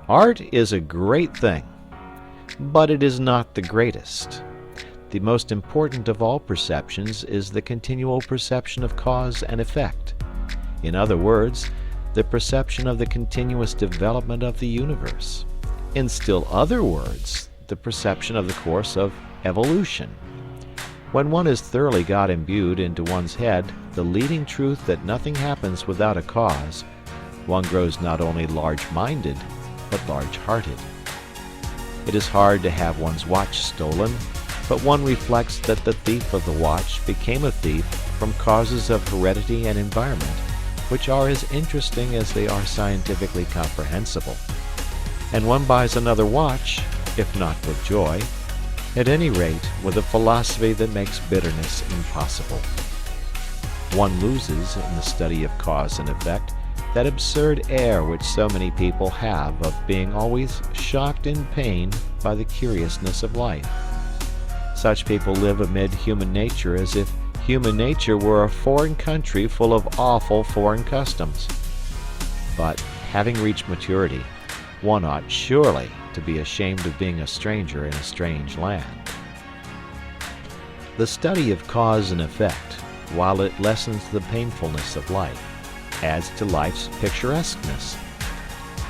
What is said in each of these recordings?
Art is a great thing, but it is not the greatest. The most important of all perceptions is the continual perception of cause and effect. In other words, the perception of the continuous development of the universe. In still other words, the perception of the course of evolution. When one has thoroughly got imbued into one's head the leading truth that nothing happens without a cause, one grows not only large-minded, but large-hearted. It is hard to have one's watch stolen, but one reflects that the thief of the watch became a thief from causes of heredity and environment, which are as interesting as they are scientifically comprehensible. And one buys another watch, if not with joy, at any rate with a philosophy that makes bitterness impossible. One loses, in the study of cause and effect, that absurd air which so many people have of being always shocked and pained by the curiousness of life. Such people live amid human nature as if human nature were a foreign country full of awful foreign customs. But, having reached maturity, one ought surely to be ashamed of being a stranger in a strange land. The study of cause and effect, while it lessens the painfulness of life, adds to life's picturesqueness.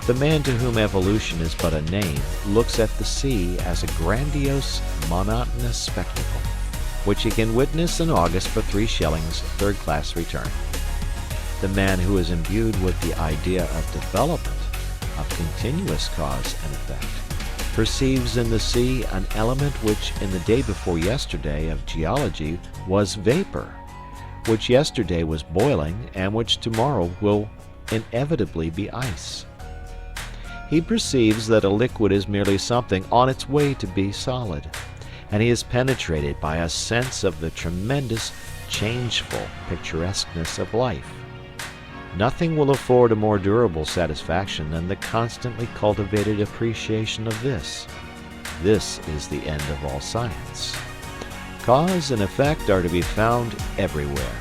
The man to whom evolution is but a name looks at the sea as a grandiose, monotonous spectacle, which he can witness in August for 3 shillings, third-class return. The man who is imbued with the idea of development, of continuous cause and effect, perceives in the sea an element which in the day before yesterday of geology was vapor, which yesterday was boiling, and which tomorrow will inevitably be ice. He perceives that a liquid is merely something on its way to be solid, and he is penetrated by a sense of the tremendous, changeful picturesqueness of life. Nothing will afford a more durable satisfaction than the constantly cultivated appreciation of this. This is the end of all science. Cause and effect are to be found everywhere.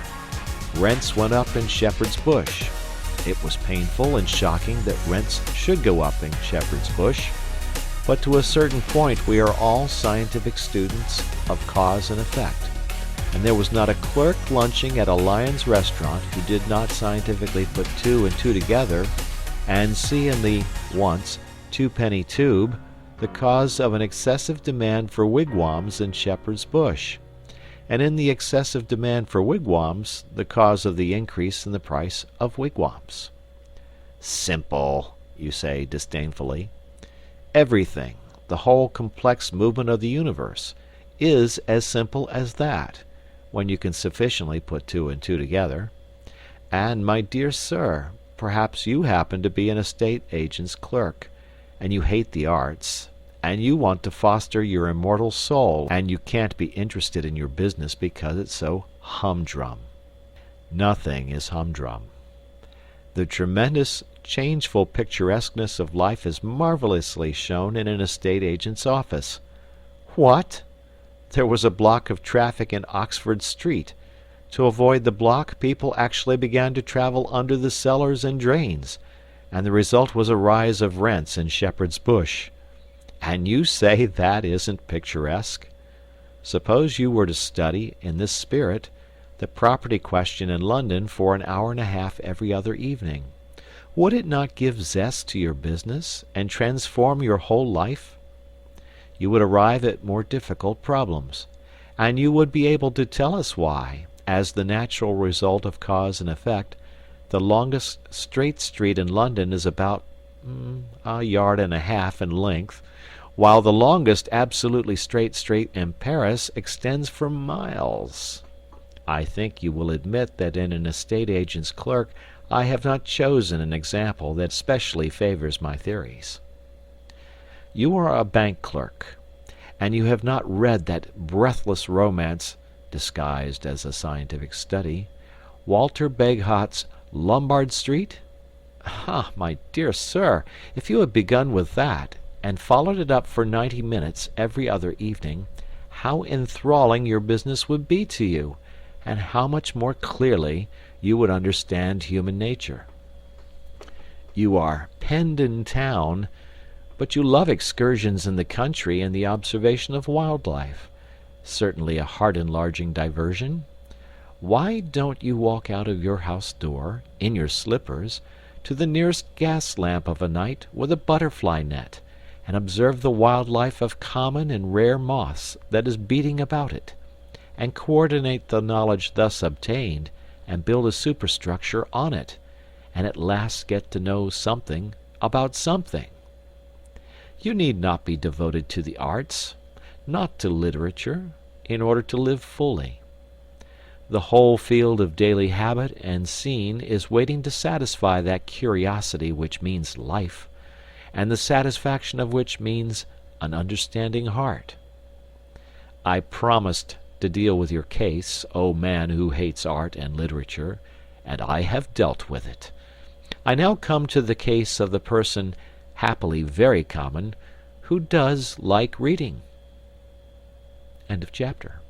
Rents went up in Shepherd's Bush. It was painful and shocking that rents should go up in Shepherd's Bush, but to a certain point we are all scientific students of cause and effect, and there was not a clerk lunching at a Lyons restaurant who did not scientifically put 2 and 2 together and see in the once 2-penny tube the cause of an excessive demand for wigwams in Shepherd's Bush, and in the excessive demand for wigwams the cause of the increase in the price of wigwams. Simple, you say disdainfully. Everything, the whole complex movement of the universe, is as simple as that, when you can sufficiently put 2 and 2 together. And, my dear sir, perhaps you happen to be an estate agent's clerk, and you hate the arts, and you want to foster your immortal soul, and you can't be interested in your business because it's so humdrum. Nothing is humdrum. The tremendous, changeful picturesqueness of life is marvelously shown in an estate agent's office. What? There was a block of traffic in Oxford Street. To avoid the block, people actually began to travel under the cellars and drains, and the result was a rise of rents in Shepherd's Bush. And you say that isn't picturesque? Suppose you were to study, in this spirit, the property question in London for an hour and a half every other evening. Would it not give zest to your business, and transform your whole life? You would arrive at more difficult problems, and you would be able to tell us why, as the natural result of cause and effect, the longest straight street in London is about a yard and a half in length, while the longest absolutely straight street in Paris extends for miles. I think you will admit that in an estate agent's clerk I have not chosen an example that specially favors my theories. You are a bank clerk, and you have not read that breathless romance, disguised as a scientific study, Walter Bagehot's Lombard Street? Ah, my dear sir, if you had begun with that, and followed it up for 90 minutes every other evening, how enthralling your business would be to you, and how much more clearly you would understand human nature. You are penned in town, but you love excursions in the country and the observation of wildlife. Certainly a heart-enlarging diversion. Why don't you walk out of your house door, in your slippers, to the nearest gas lamp of a night with a butterfly net, and observe the wildlife of common and rare moths that is beating about it, and coordinate the knowledge thus obtained, and build a superstructure on it, and at last get to know something about something? You need not be devoted to the arts, not to literature, in order to live fully. The whole field of daily habit and scene is waiting to satisfy that curiosity which means life, and the satisfaction of which means an understanding heart. I promised to deal with your case, O man who hates art and literature, and I have dealt with it. I now come to the case of the person, happily very common, who does like reading. End of chapter.